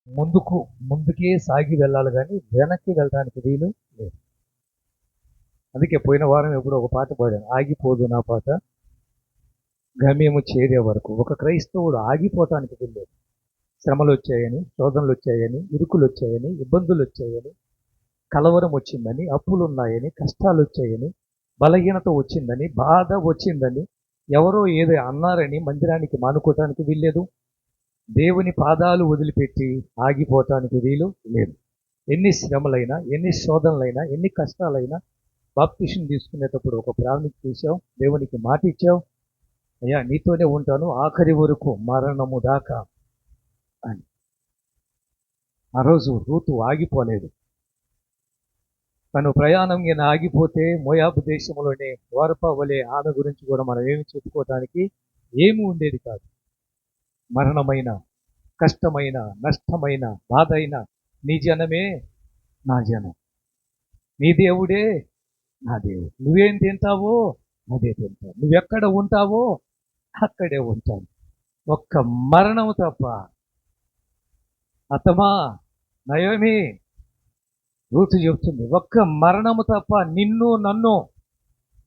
ముందుకు ముందుకే సాగి వెళ్ళాలి కానీ వెనక్కి వెళ్ళడానికి వీలు లేదు. అందుకే పోయిన వారం ఎప్పుడో ఒక పాట పాడాను, ఆగిపోదు నా పాట గమ్యము చేరే వరకు. ఒక క్రైస్తవుడు ఆగిపోవటానికి వీల్లేదు. శ్రమలు వచ్చాయని, శోధనలు వచ్చాయని, ఇరుకులు వచ్చాయని, ఇబ్బందులు వచ్చాయని, కలవరం వచ్చిందని, అప్పులు ఉన్నాయని, కష్టాలు వచ్చాయని, బలహీనత వచ్చిందని, బాధ వచ్చిందని, ఎవరో ఏదో అన్నారని మందిరానికి మానుకోవటానికి వీల్లేదు. దేవుని పాదాలు వదిలిపెట్టి ఆగిపోవటానికి వీలు లేదు. ఎన్ని శ్రమలైనా, ఎన్ని శోధనలైనా, ఎన్ని కష్టాలైనా బాప్తిషన్ తీసుకునేటప్పుడు ఒక ప్రాణికి తీసావు, దేవునికి మాట ఇచ్చావు, అయ్యా నీతోనే ఉంటాను ఆఖరి వరకు మరణము దాకా అని. ఆ రోజు రూతు ఆగిపోలేదు. తను ప్రయాణం ఈయన ఆగిపోతే మోయాబు దేశంలోనే ఓర్పా వలె ఆమె గురించి కూడా మనం ఏమి చెప్పుకోవటానికి ఏమి ఉండేది కాదు. మరణమైన, కష్టమైన, నష్టమైన, బాధ అయిన నీ జనమే నా జనం, నీ దేవుడే నా దేవుడు. నువ్వేం తింటావో అదే తింటావు, నువ్వెక్కడ ఉంటావో అక్కడే ఉంటాను. ఒక్క మరణం తప్ప. అతమా, నయోమి, రూతు చెప్తుంది, ఒక్క మరణము తప్ప నిన్ను నన్ను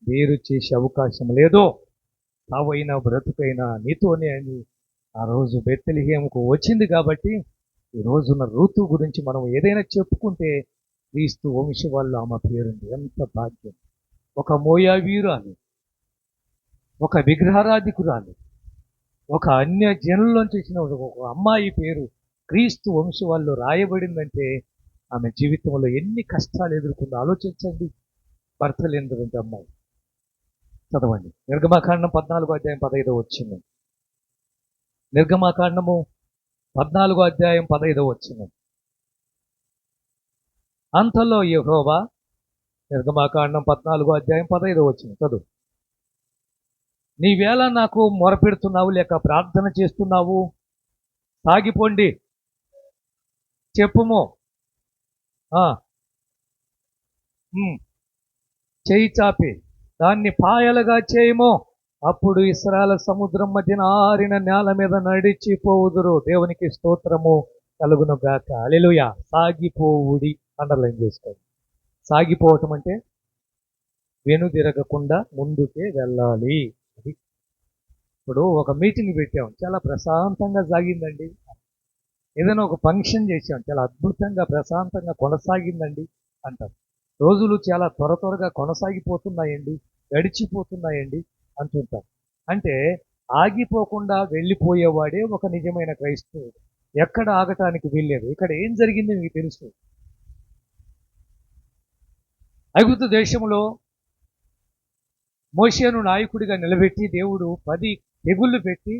వేరు చేసే అవకాశం లేదు. తావైనా బ్రతుకైనా నీతోనే అని ఆ రోజు బెత్లెహేముకు వచ్చింది. కాబట్టి ఈ రోజున రూతు గురించి మనం ఏదైనా చెప్పుకుంటే క్రీస్తు వంశ వాళ్ళు ఆమె పేరుంది. ఎంత భాగ్యం! ఒక మోయాబీరాలు, ఒక విగ్రహారాధికురాలు, ఒక అన్య జనుల్లోంచి వచ్చిన ఒక అమ్మాయి పేరు క్రీస్తు వంశ వాళ్ళు రాయబడిందంటే ఆమె జీవితంలో ఎన్ని కష్టాలు ఎదుర్కొందో ఆలోచించండి. భర్త లేనటువంటి అమ్మాయి. చదవండి నిర్గమాకాండం 14 అధ్యాయం 15 నిర్గమాకాండము 14 అధ్యాయం 15. అంతలో యెహోవా, నిర్గమాకాండం 14 అధ్యాయం 15 చదువు. నీవేళ నాకు మొరపెడుతున్నావు లేక ప్రార్థన చేస్తున్నావు? సాగిపోండి, చెప్పుము. చేయి చాపి దాన్ని పాయలుగా చేయము. అప్పుడు ఇశ్రాయేలు సముద్రం మధ్యన ఆరిన నేల మీద నడిచిపోవుదురు. దేవునికి స్తోత్రము కలుగును గాక. హల్లెలూయా. సాగిపోవుడి అండర్లైన్ చేసుకోండి. సాగిపోవటం అంటే వెనుదిరగకుండా ముందుకే వెళ్ళాలి. అది. ఇప్పుడు ఒక మీటింగ్ పెట్టాం, చాలా ప్రశాంతంగా సాగిందండి. ఏదైనా ఒక ఫంక్షన్ చేసాం, చాలా అద్భుతంగా ప్రశాంతంగా కొనసాగిందండి అంటారు. రోజులు చాలా త్వరగా కొనసాగిపోతున్నాయండి, గడిచిపోతున్నాయండి అంటుంటారు. అంటే ఆగిపోకుండా వెళ్ళిపోయేవాడే ఒక నిజమైన క్రైస్తవుడు. ఎక్కడ ఆగటానికి వీల్లేదు. ఇక్కడ ఏం జరిగింది మీకు తెలుసు. ఐగుప్తు దేశంలో మోషేను నాయకుడిగా నిలబెట్టి దేవుడు 10 తెగుళ్ళు పెట్టి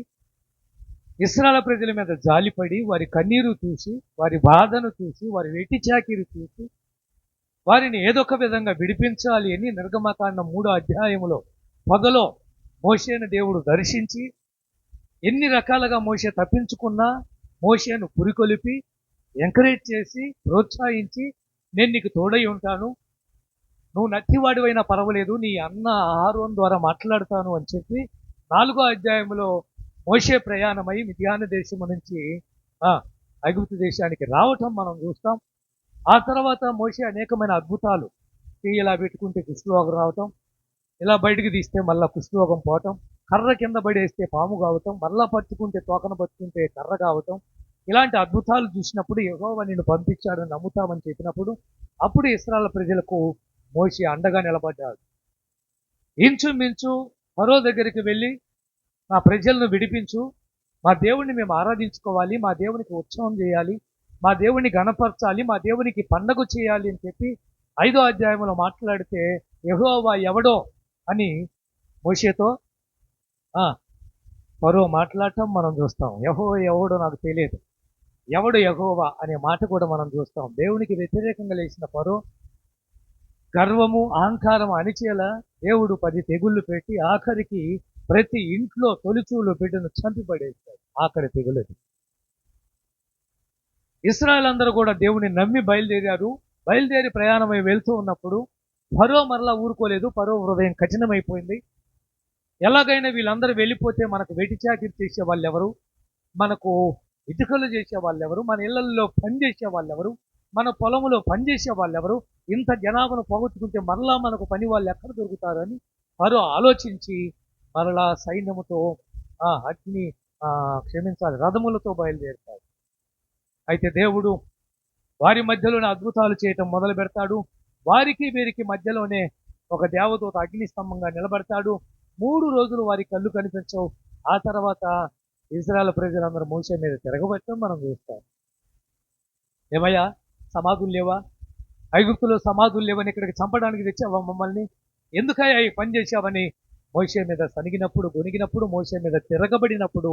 ఇశ్రాయేలు ప్రజల మీద జాలిపడి వారి కన్నీరు చూసి, వారి బాధను చూసి, వారి వెట్టి చాకిరి చూసి వారిని ఏదొక విధంగా విడిపించాలి అని నిర్గమకాండం 3 అధ్యాయంలో మొదలో మోషేను దేవుడు దర్శించి ఎన్ని రకాలుగా మోషే తప్పించుకున్నా మోషేను పురికొలిపి ఎంకరేజ్ చేసి ప్రోత్సహించి, నేను నీకు తోడై ఉంటాను, నువ్వు నత్తివాడివైనా పర్వాలేదు, నీ అన్న ఆహారం ద్వారా మాట్లాడతాను అని చెప్పి 4వ అధ్యాయంలో మోషే ప్రయాణమై మిద్యాను దేశం నుంచి ఐగుప్తు దేశానికి రావటం మనం చూస్తాం. ఆ తర్వాత మోషే అనేకమైన అద్భుతాలు, ఇలా పెట్టుకుంటే కుష్ఠరోగం రావటం, ఇలా బయటికి తీస్తే మళ్ళా కుష్ఠరోగం పోవటం, కర్ర కింద పడేస్తే పాము కావటం, మళ్ళా పట్టుకుంటే తోకన పట్టుకుంటే కర్ర కావటం, ఇలాంటి అద్భుతాలు చూసినప్పుడు యెహోవా నిన్ను పంపించాడని నమ్ముతామని చెప్పినప్పుడు అప్పుడు ఇశ్రాయేలు ప్రజలకు మోషే అండగా నిలబడ్డాడు. ఇంచుమించు ఫరో దగ్గరికి వెళ్ళి నా ప్రజలను విడిపించు, మా దేవుణ్ణి మేము ఆరాధించుకోవాలి, మా దేవునికి ఉత్సవం చేయాలి, మా దేవుణ్ణి గణపరచాలి, మా దేవునికి పండగ చేయాలి అని చెప్పి 5వ అధ్యాయంలో మాట్లాడితే యెహోవా ఎవడో అని మోషేతో ఫరో మాట్లాడటం మనం చూస్తాం. యెహోవా ఎవడో నాకు తెలియదు, ఎవడు యెహోవా అనే మాట కూడా మనం చూస్తాం. దేవునికి వ్యతిరేకంగా లేచిన ఫరో గర్వము అహంకారం అణిచేలా దేవుడు 10 తెగుళ్ళు పెట్టి ఆఖరికి ప్రతి ఇంట్లో తొలిచూలు బిడ్డను చంపిపడేస్తాడు. ఆఖరి తెగులది. ఇశ్రాయేలు అందరూ కూడా దేవుని నమ్మి బయలుదేరారు. బయలుదేరి ప్రయాణమై వెళ్తూ ఉన్నప్పుడు ఫరో మరలా ఊరుకోలేదు. ఫరో హృదయం కఠినమైపోయింది. ఎలాగైనా వీళ్ళందరూ వెళ్ళిపోతే మనకు వెటి చాకిరి చేసే వాళ్ళు ఎవరు, మనకు ఇటుకలు చేసే వాళ్ళెవరు, మన ఇళ్లలో పని చేసే వాళ్ళెవరు, మన పొలంలో పని చేసే వాళ్ళెవరు, ఇంత జనాభాను పోగొట్టుకుంటే మరలా మనకు పని వాళ్ళు ఎక్కడ దొరుకుతారు అని వారు ఆలోచించి మరలా సైన్యముతో అగ్ని క్షమించాలి రథములతో బయలుదేరుతారు. అయితే దేవుడు వారి మధ్యలోనే అద్భుతాలు చేయటం మొదలు పెడతాడు. వారికి వీరికి మధ్యలోనే ఒక దేవదూత అగ్ని స్తంభంగా నిలబడతాడు. 3 రోజులు వారి కళ్ళు కనిపించవు. ఆ తర్వాత ఇజ్రాయెల్ ప్రజలందరూ మోషే మీద తిరగబట్టడం మనం చూస్తాం. ఏమయ్యా, సమాధులు లేవా? ఐగుప్తులో సమాధులు లేవని ఇక్కడికి చంపడానికి తెచ్చావా మమ్మల్ని? ఎందుకయ్యా ఈ పని చేశావని మోషే మీద సనిగినప్పుడు, గొనిగినప్పుడు, మోషే మీద తిరగబడినప్పుడు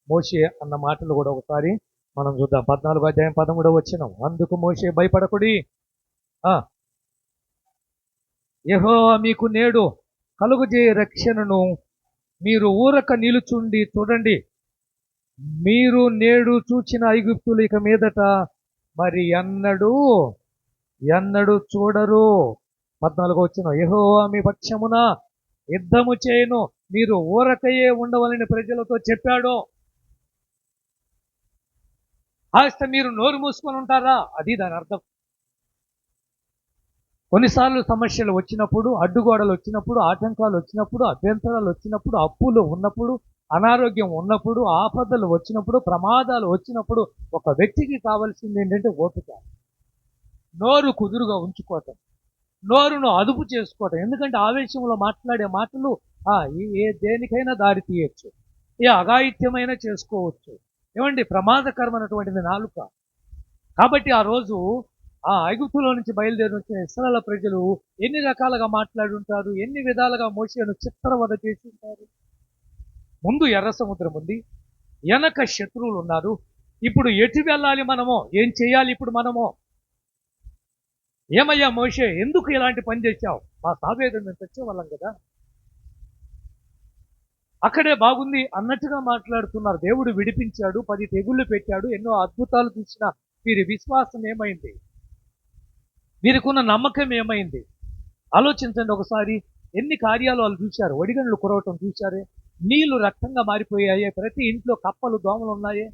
మోషే అన్న మాటలు కూడా ఒకసారి మనం చూద్దాం. 14వ అధ్యాయం 13వ వచనం. అందుకు మోషే, భయపడకుడి, యెహోవా మీకు నేడు కలుగజేయ రక్షణను మీరు ఊరక నిలుచుండి చూడండి. మీరు నేడు చూచిన ఐగుప్తులు ఇక మీదట మరి ఎన్నడూ చూడరు. 14వ వచనం. యెహోవా మీ పక్షమున యుద్ధము చేయను, మీరు ఊరకయే ఉండవలని ప్రజలతో చెప్పాడు. కాస్త మీరు నోరు మూసుకొని ఉంటారా? అది దాని అర్థం. కొన్నిసార్లు సమస్యలు వచ్చినప్పుడు, అడ్డుగోడలు వచ్చినప్పుడు, ఆటంకాలు వచ్చినప్పుడు, అభ్యంతరాలు వచ్చినప్పుడు, అప్పులు ఉన్నప్పుడు, అనారోగ్యం ఉన్నప్పుడు, ఆపదలు వచ్చినప్పుడు, ప్రమాదాలు వచ్చినప్పుడు ఒక వ్యక్తికి కావాల్సింది ఏంటంటే ఓపిక, నోరు కుదురుగా ఉంచుకోవటం, నోరును అదుపు చేసుకోవటం. ఎందుకంటే ఆవేశంలో మాట్లాడే మాటలు ఏ దేనికైనా దారి తీయచ్చు, ఏ అఘాయిత్యమైన చేసుకోవచ్చు. ఏమండి, ప్రమాదకరమైనటువంటిది నాలుక. కాబట్టి ఆ రోజు ఐగుప్తులో నుంచి బయలుదేరి వచ్చిన ఇశ్రాయేలు ప్రజలు ఎన్ని రకాలుగా మాట్లాడి ఉంటారు, ఎన్ని విధాలుగా మోషేను చిత్రవద చేసి ఉంటారు. ముందు ఎర్ర సముద్రం ఉంది, వెనక శత్రువులు ఉన్నారు. ఇప్పుడు ఎటు వెళ్ళాలి మనమో, ఏం చేయాలి ఇప్పుడు మనమో? ఏమయ్యా మోషే, ఎందుకు ఇలాంటి పని చేశావు? మా సావేదం మేము తెచ్చేవాళ్ళం కదా, అక్కడే బాగుంది అన్నట్టుగా మాట్లాడుతున్నారు. దేవుడు విడిపించాడు, 10 తెగుళ్ళు పెట్టాడు, ఎన్నో అద్భుతాలు చూసిన వీరి విశ్వాసం ఏమైంది? వీరికున్న నమ్మకం ఏమైంది? ఆలోచించండి ఒకసారి. ఎన్ని కార్యాలు వాళ్ళు చూశారు. ఒడిగండ్లు కురవటం చూశారే, నీళ్లు రక్తంగా మారిపోయాయే, ప్రతి ఇంట్లో కప్పలు దోమలు ఉన్నాయే,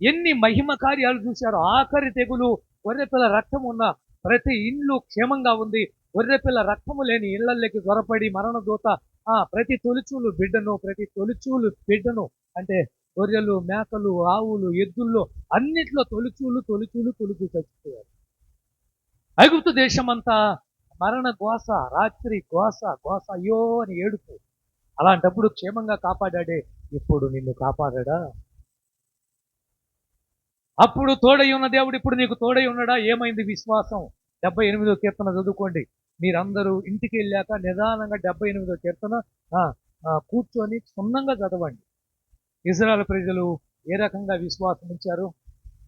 ఎన్ని మహిమ కార్యాలు చూశారు. ఆఖరి తెగులు గొర్రెపిల్ల రక్తం ఉన్న ప్రతి ఇండ్లు క్షేమంగా ఉంది. గొర్రెపిల్ల రక్తము లేని ఇళ్లలోకి త్వరపడి మరణదూత ప్రతి తొలిచూలు బిడ్డను అంటే గొర్రెలు, మేకలు, ఆవులు, ఎద్దుల్లో అన్నిట్లో తొలిచూలు చచ్చిపోయారు. ఐగుప్తు దేశమంతా మరణ ఘోష, రాత్రి ఘోష అయ్యో అని ఏడుపు. అలాంటప్పుడు క్షేమంగా కాపాడాడే ఇప్పుడు నిన్ను కాపాడా? అప్పుడు తోడై ఉన్న దేవుడు ఇప్పుడు నీకు తోడై ఉన్నాడా? ఏమైంది విశ్వాసం? 78వ కీర్తన చదువుకోండి. మీరందరూ ఇంటికి వెళ్ళాక నిదానంగా 78వ కీర్తన కూర్చొని క్షుణ్ణంగా చదవండి. ఇశ్రాయేలు ప్రజలు ఏ రకంగా విశ్వాసం ఉంచారు,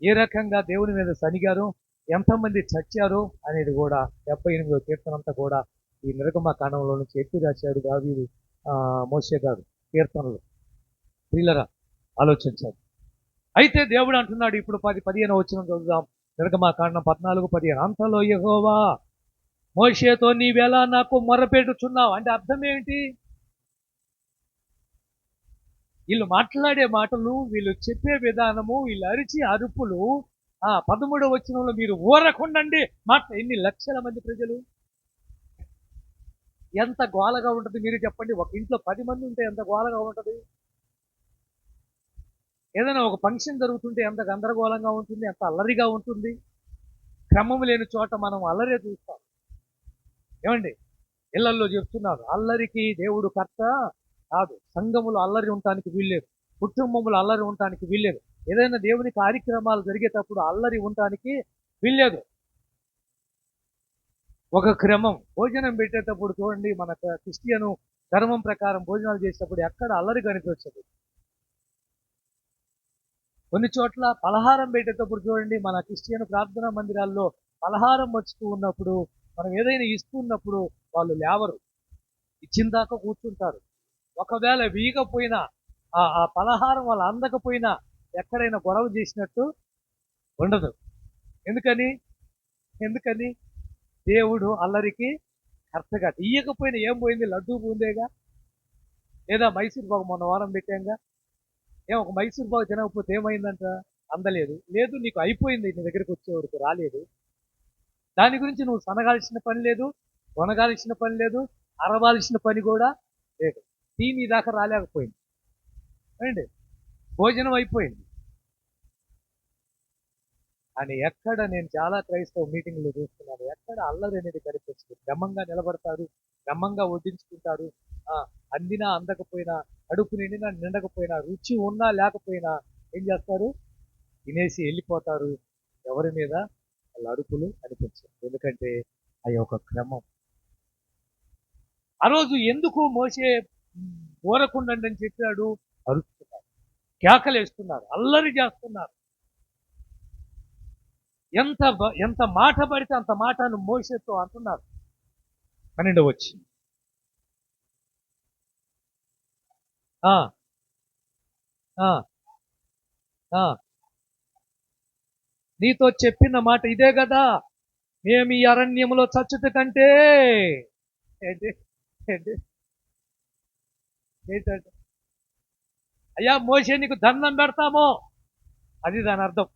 ఏ రకంగా దేవుని మీద సనిగారు, ఎంతమంది చచ్చారు అనేది కూడా 78వ కీర్తన అంతా కూడా ఈ నిర్గమకాండంలో నుంచి ఎత్తి రాశాడు దావీదు, మోషే గారు కీర్తనలు. ప్రియులరా, ఆలోచించాలి. అయితే దేవుడు అంటున్నాడు ఇప్పుడు 10-15 వచనం చదువుదాం. నిర్గమకాండం 14-15. అంతలో యెహోవా మోషేతో, నీవెలా నాకు మొరపెట్టుచున్నావు అంటే అర్థం ఏమిటి? వీళ్ళు మాట్లాడే మాటలు, వీళ్ళు చెప్పే విధానము, వీళ్ళు అరిచి అరుపులు. 13వ వచనంలో మీరు ఊరకుండండి ఎన్ని లక్షల మంది ప్రజలు, ఎంత గోలగా ఉంటుంది మీరు చెప్పండి. ఒక ఇంట్లో 10 మంది ఉంటే ఎంత గోలగా ఉంటుంది? ఏదైనా ఒక ఫంక్షన్ జరుగుతుంటే ఎంత గందరగోళంగా ఉంటుంది, ఎంత అల్లరిగా ఉంటుంది. క్రమం లేని చోట మనం అల్లరే చూస్తాం. ఏమండి, ఇళ్లల్లో చెప్తున్నారు, అల్లరికి దేవుడు కర్త కాదు. సంఘములు అల్లరి ఉండటానికి వీల్లేదు, కుటుంబములు అల్లరి ఉండటానికి వీల్లేదు, ఏదైనా దేవుని కార్యక్రమాలు జరిగేటప్పుడు అల్లరి ఉండటానికి వీల్లేదు. ఒక క్రమం. భోజనం పెట్టేటప్పుడు చూడండి, మన క్రిస్టియను ధర్మం ప్రకారం భోజనాలు చేసేటప్పుడు ఎక్కడ అల్లరి కనిపించదు. కొన్ని చోట్ల పలహారం పెట్టేటప్పుడు చూడండి, మన క్రిస్టియన్ ప్రార్థనా మందిరాల్లో పలహారం వచ్చుతూ ఉన్నప్పుడు, మనం ఏదైనా ఇస్తున్నప్పుడు వాళ్ళు లేవరు, ఇచ్చిన దాకా కూర్చుంటారు. ఒకవేళ వీగపోయినా ఆ పలహారం వాళ్ళు అందకపోయినా ఎక్కడైనా గొడవ చేసినట్టు ఉండదు. ఎందుకని దేవుడు అల్లరికి కర్తగా. ఇయ్యకపోయినా ఏం పోయింది? లడ్డూ పోయిందేగా, లేదా మైసూర్ పాకు మొన్న వారం పెట్టాంగా. ఒక మైసూర్ పాకు తినకపోతే ఏమైందంట? అందలేదు. లేదు నీకు అయిపోయింది, నీ దగ్గరికి వచ్చేవరకు రాలేదు. దాని గురించి నువ్వు సనగాల్సిన పని లేదు, కొనగాల్సిన పని లేదు, అరవాల్సిన పని కూడా లేదు. టీ నీ దాకా రాలేకపోయింది అండి, భోజనం అయిపోయింది. అని ఎక్కడ నేను చాలా క్రైస్తవ మీటింగ్లు చూస్తున్నాను, ఎక్కడ అల్లరి అనేది కనిపిస్తుంది. క్రమంగా నిలబడతారు, క్రమంగా వడ్డించుకుంటారు. అందినా అందకపోయినా, కడుపు నిండినా నిండకపోయినా, రుచి ఉన్నా లేకపోయినా ఏం చేస్తారు? తినేసి వెళ్ళిపోతారు. ఎవరి మీద వాళ్ళ అడుపులు అనిపించవు. ఎందుకంటే ఆ యొక్క క్రమం. ఆ రోజు ఎందుకు మోసే ఊరకుండండి అని చెప్పాడు? అరుస్తున్నారు, కేకలేస్తున్నారు, అల్లరి చేస్తున్నారు. ఎంత మాట పడితే అంత మాటను మోసేతో అంటున్నారు. 12 వచ్చి నీతో చెప్పిన మాట ఇదే కదా, మేము ఈ అరణ్యంలో చచ్చుట కంటే ఏంటి ఏంటి ఏంటంటే అయ్యా మోసే నీకు దండం పెడతామో, అది దాని అర్థం.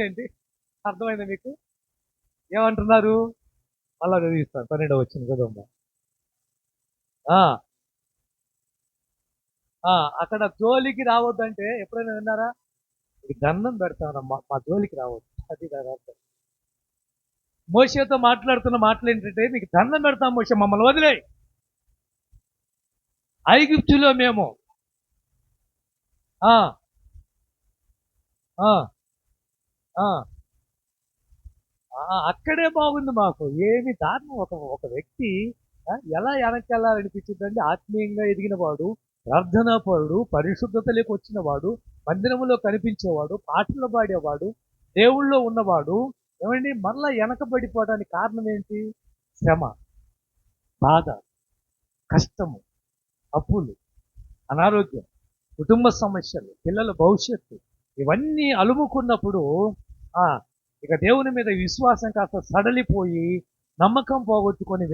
ఏంటి అర్థమైందా మీకు? ఏమంటున్నారు? అలా చదివిస్తాను. 12 వచ్చింది కదమ్మా. అక్కడ జోలికి రావద్దంటే ఎప్పుడైనా విన్నారా? దండం పెడతానమ్మా, మా జోలికి రావద్దు, అది దాని అర్థం. మోషేతో మాట్లాడుతున్న మాటలు ఏంటంటే, మీకు దండం పెడతాం మోషే, మమ్మల్ని వదిలే. ఐగుప్తులో మేము అక్కడే బాగుంది మాకు. ఏమి దారుణం! ఒక వ్యక్తి ఎలా వెనకెళ్ళాలనిపించిందండి? ఆత్మీయంగా ఎదిగిన వాడు, ప్రార్థనాపరుడు, పరిశుద్ధతలోకి వచ్చిన వాడు, మందిరంలో కనిపించేవాడు, పాటలు పాడేవాడు, దేవుళ్ళో ఉన్నవాడు, ఏమండి మరలా వెనకబడిపోవడానికి కారణం ఏంటి? శ్రమ, బాధ, కష్టము, అప్పులు, అనారోగ్యం, కుటుంబ సమస్యలు, పిల్లల భవిష్యత్తు, ఇవన్నీ అలుముకున్నప్పుడు ఇక దేవుని మీద విశ్వాసం కాస్త సడలిపోయి నమ్మకం పోగొట్టుకొని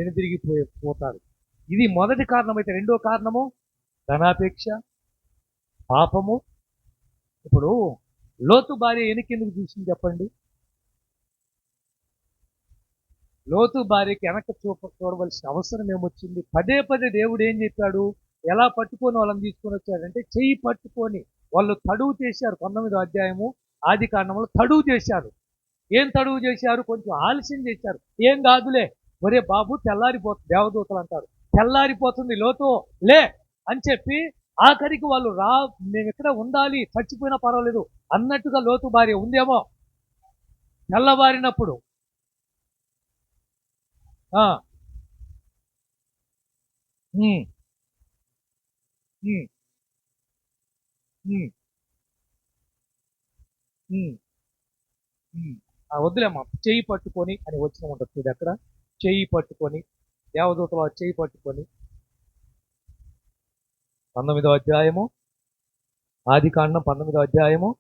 పోతారు. ఇది మొదటి కారణం. అయితే రెండో కారణము ధనాపేక్ష, పాపము. ఇప్పుడు లోతు భార్య ఎందుకు చూసింది చెప్పండి? లోతు భార్యకి వెనక చూడవలసిన అవసరం ఏమొచ్చింది? పదే పదే దేవుడు ఏం చెప్పాడు? ఎలా పట్టుకొని వాళ్ళని తీసుకొని వచ్చాడంటే, చెయ్యి పట్టుకొని వాళ్ళు తడువు చేశారు. 19వ అధ్యాయము ఆది కాండంలో తడువు చేశారు. ఏం తడువు చేశారు? కొంచెం ఆలస్యం చేశారు. ఏం కాదులే, ఒరే బాబు తెల్లారిపోతుంది, దేవదూతలు అంటారు, తెల్లారిపోతుంది, లోతు లే అని చెప్పి ఆఖరికి వాళ్ళు మేము ఇక్కడ ఉండాలి, చచ్చిపోయినా పర్వాలేదు అన్నట్టుగా లోతు భార్య ఉందేమో. తెల్లవారినప్పుడు వద్దులేమ్మా, చెయ్యి పట్టుకొని అని వచ్చిన ఉంటుంది చూడు, అక్కడ చెయ్యి పట్టుకొని, దేవదూతలు చెయ్యి పట్టుకొని. 19వ అధ్యాయము ఆది కాండం 19వ అధ్యాయము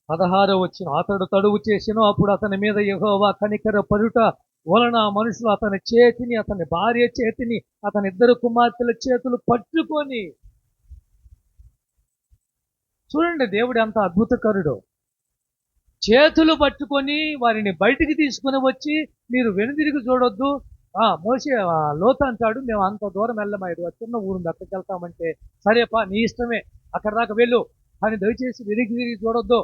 16వ వచ్చిన, అతడు తడువు చేసిన అప్పుడు అతని మీద యెహోవా కనికర పరుట వలన మనుషులు అతని చేతిని, అతని భార్య చేతిని, అతని 2 కుమార్తెల చేతులు పట్టుకొని. చూడండి దేవుడు ఎంత అద్భుతకరుడో. చేతులు పట్టుకొని వారిని బయటికి తీసుకుని వచ్చి, మీరు వెనుదిరిగి చూడొద్దు. మోసే లోతు అంటాడు, మేము అంత దూరం వెళ్ళమాడు, చిన్న ఊరుంది అక్కడికి వెళ్తామంటే, సరేపా నీ ఇష్టమే, అక్కడ దాకా వెళ్ళు, కానీ దయచేసి వెనుదిరిగి చూడొద్దు.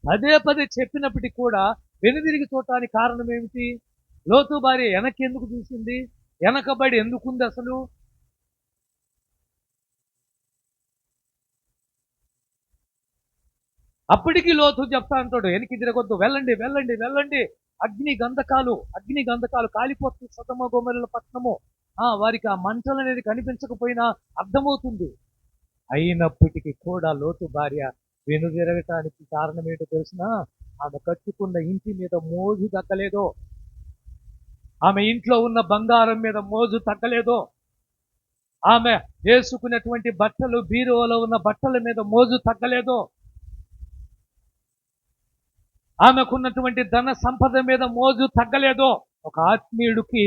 పదే పదే చెప్పినప్పటికీ కూడా వెనుదిరిగి చూడటానికి కారణం ఏమిటి? లోతు భార్య వెనక్కి ఎందుకు చూసింది? వెనకబడి ఎందుకుంది అసలు? అప్పటికి లోతు చెప్తా అంటాడు, వెనక్కి తిరగొద్దు, వెళ్ళండి వెళ్ళండి వెళ్ళండి, అగ్ని గంధకాలు కాలిపోతుంది సొదొమ గొమొర్రా పట్టణము. వారికి ఆ మంటలు అనేది కనిపించకపోయినా అర్థమవుతుంది. అయినప్పటికీ కూడా లోతు భార్య వెనుదిరగటానికి కారణం ఏంటో తెలిసిన? ఆమె కట్టుకున్న ఇంటి మీద మోజు తగ్గలేదో, ఆమె ఇంట్లో ఉన్న బంగారం మీద మోజు తగ్గలేదో, ఆమె వేసుకున్నటువంటి బట్టలు, బీరువాలో ఉన్న బట్టల మీద మోజు తగ్గలేదో, ఆమెకున్నటువంటి ధన సంపద మీద మోజు తగ్గలేదో. ఒక ఆత్మీయుడికి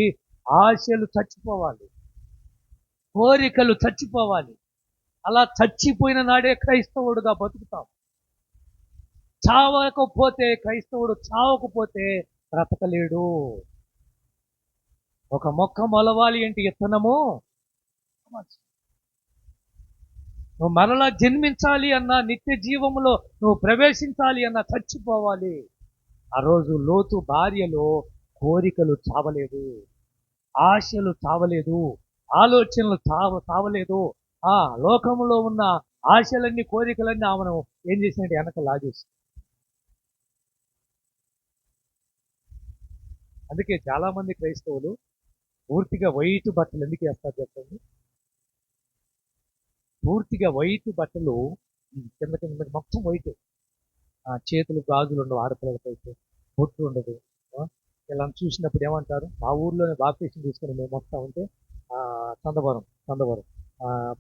ఆశలు చచ్చిపోవాలి. కోరికలు చచ్చిపోవాలి. అలా చచ్చిపోయిన నాడే క్రైస్తవుడుగా బతుకుతాం. చావకపోతే క్రైస్తవుడు చావకపోతే బ్రతకలేడు. ఒక మొక్క మొలవాలి అంటే ఇత్తనము. నువ్వు మరలా జన్మించాలి అన్నా, నిత్య జీవములో నువ్వు ప్రవేశించాలి అన్నా చచ్చిపోవాలి. ఆ రోజు లోతు భార్యలో కోరికలు చావలేదు, ఆశలు చావలేదు, ఆలోచనలు చావలేదు. ఆ లోకంలో ఉన్న ఆశలన్నీ, కోరికలన్నీ ఆమెను ఏం చేసినట్టు వెనక లాగేసి. అందుకే చాలా మంది క్రైస్తవులు పూర్తిగా వైట్ బట్టలు ఎందుకు వేస్తారు చెప్పండి? పూర్తిగా వైట్ బట్టలు కింద కింద మొత్తం వైట్. చేతులు గాజులు ఉండవు ఆడపిల్లలకైతే, బొట్టు ఉండదు. ఇలా చూసినప్పుడు ఏమంటారు? మా ఊర్లోనే బాప్టిషన్ తీసుకుని మేము వస్తా ఉంటే చందవరం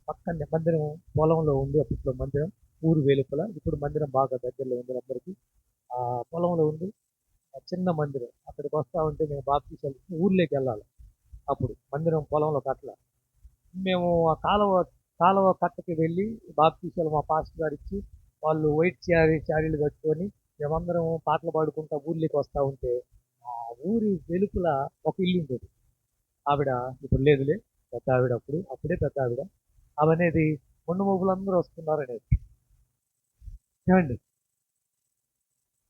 పక్కనే మందిరం, పొలంలో ఉంది అప్పట్లో మందిరం, ఊరు వెలుపల. ఇప్పుడు మందిరం బాగా దగ్గరలో ఉంది అందరికీ. పొలంలో ఉంది చిన్న మందిరం. అక్కడికి వస్తా ఉంటే మేము బాప్టిషన్ ఊర్లోకి వెళ్ళాలి. అప్పుడు మందిరం పొలంలో కట్ల. మేము ఆ కాలువ కట్టకి వెళ్ళి బాప్టిషాలు మా పాస్టర్ గారు ఇచ్చి, వాళ్ళు వైట్ శారీలు కట్టుకొని మేమందరం పాటలు పాడుకుంటా ఊర్లోకి వస్తూ ఉంటే ఆ ఊరి వెలుపల ఒక ఇల్లు ఉండేది. ఆవిడ ఇప్పుడు లేదులే, పెద్ద ఆవిడ, అప్పుడే పెద్ద ఆవిడ. అవనేది ముందు మొగులందరూ వస్తున్నారు అనేది. ఏమండి,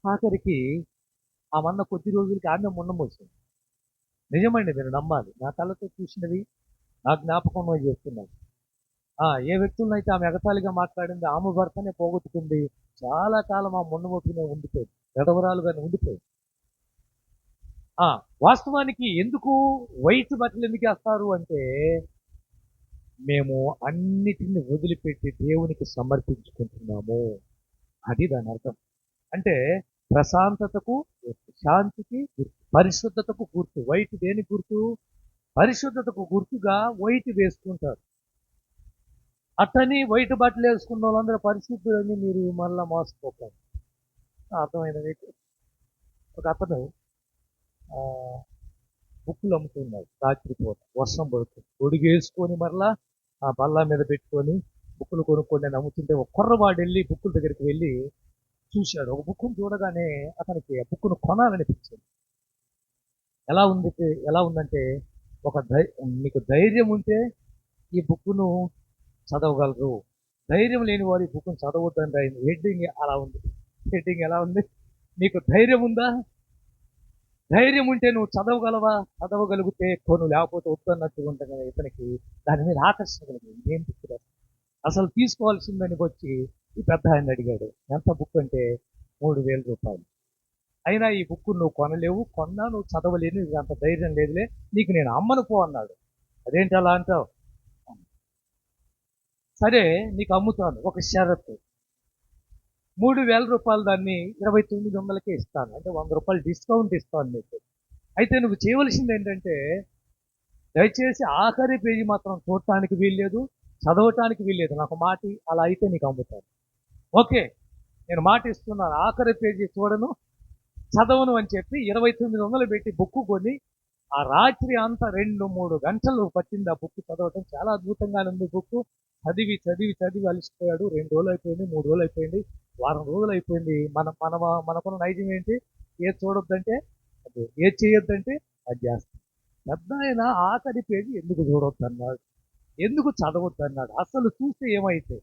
ఆఖరికి ఆ మన్న కొద్ది రోజులకి ఆమె ముండం వచ్చింది. నిజమండి, మీరు నమ్మాలి. నా కళ్ళతో చూసినవి నా జ్ఞాపకంలో చేస్తున్నాను. ఏ వ్యక్తులను అయితే ఆమె ఎగతాళిగా మాట్లాడింది, ఆమె భర్తనే పోగొట్టుకుంది. చాలా కాలం ఆ మొండమొప్పినే ఉండిపోయింది, ఎడవరాలుగానే ఉండిపోయింది. వాస్తవానికి ఎందుకు వైట్ బట్టలు ఎందుకు వేస్తారు అంటే, మేము అన్నిటిని వదిలిపెట్టి దేవునికి సమర్పించుకుంటున్నాము. అది దాని అర్థం. అంటే ప్రశాంతతకు, శాంతికి గుర్తు, పరిశుద్ధతకు గుర్తు. వైట్ దేని గుర్తు? పరిశుద్ధతకు గుర్తుగా వైట్ వేసుకుంటారు. అట్టని వైట్ బట్టలు వేసుకున్న వాళ్ళందరూ పరిశుద్ధులని మీరు మళ్ళా మోసపోతారు. అర్థమైంది మీకు? ఒక అతను బుక్కులు అమ్ముతున్నాడు. రాత్రిపూట వర్షం పడుతుంది, గొడుగు వేసుకొని మరలా ఆ బల్ల మీద పెట్టుకొని బుక్కులు కొనుక్కొని నేను అమ్ముతుంటే ఒక కుర్రవాడు వెళ్ళి బుక్కుల దగ్గరికి వెళ్ళి చూశాడు. ఒక బుక్కును చూడగానే అతనికి ఆ బుక్కును కొనాలనిపించింది. ఎలా ఉందంటే, మీకు ధైర్యం ఉంటే ఈ బుక్కును చదవగలరు, ధైర్యం లేని వారు ఈ బుక్కును చదవద్దని రాయింది. హెడ్డింగ్ అలా ఉంది. హెడ్డింగ్ ఎలా ఉంది? నీకు ధైర్యం ఉందా? ధైర్యం ఉంటే నువ్వు చదవగలిగితే కొను, లేకపోతే వద్దన్నట్టుగా ఉంటుంది కదా. ఇతనికి దాని మీద ఆకర్షణ కలిగింది. ఏం బుక్ అసలు తీసుకోవాల్సిందని వచ్చి ఈ పెద్ద ఆయన అడిగాడు. ఎంత బుక్ అంటే 3000 రూపాయలు. అయినా ఈ బుక్ నువ్వు కొనలేవు, కొన్నా నువ్వు చదవలేను, ఇది అంత ధైర్యం లేదులే, నీకు నేను అమ్మను పో అన్నాడు. అదేంటి అలా అంటావు? సరే నీకు అమ్ముతాను, ఒక షరతు. 3000 రూపాయలు దాన్ని 2900కే ఇస్తాను, అంటే 100 రూపాయలు డిస్కౌంట్ ఇస్తాను నీకు. అయితే నువ్వు చేయవలసింది ఏంటంటే, దయచేసి ఆఖరి పేజీ మాత్రం చూడటానికి వీల్లేదు, చదవటానికి వీల్లేదు. నాకు మాటి, అలా అయితే నీకు అమ్ముతాను. ఓకే, నేను మాట ఇస్తున్నాను, ఆఖరి పేజీ చూడను, చదవను అని చెప్పి 2900 పెట్టి బుక్ కొని ఆ రాత్రి అంతా 2-3 గంటలు పట్టింది ఆ బుక్ చదవటం. చాలా అద్భుతంగానే ఉంది బుక్. చదివి చదివి చదివి అలసిపోయాడు. 2 రోజులు అయిపోయింది, 3 రోజులు అయిపోయింది, వారం రోజులు అయిపోయింది. మనకున్న నైజం ఏంటి? ఏది చూడొద్దంటే అది, ఏది చేయొద్దంటే అది చేస్తాం. పెద్ద ఆయన ఆఖరి పేజీ ఎందుకు చూడొద్దు అన్నాడు, ఎందుకు చదవద్దు అన్నాడు. అసలు చూస్తే ఏమైతే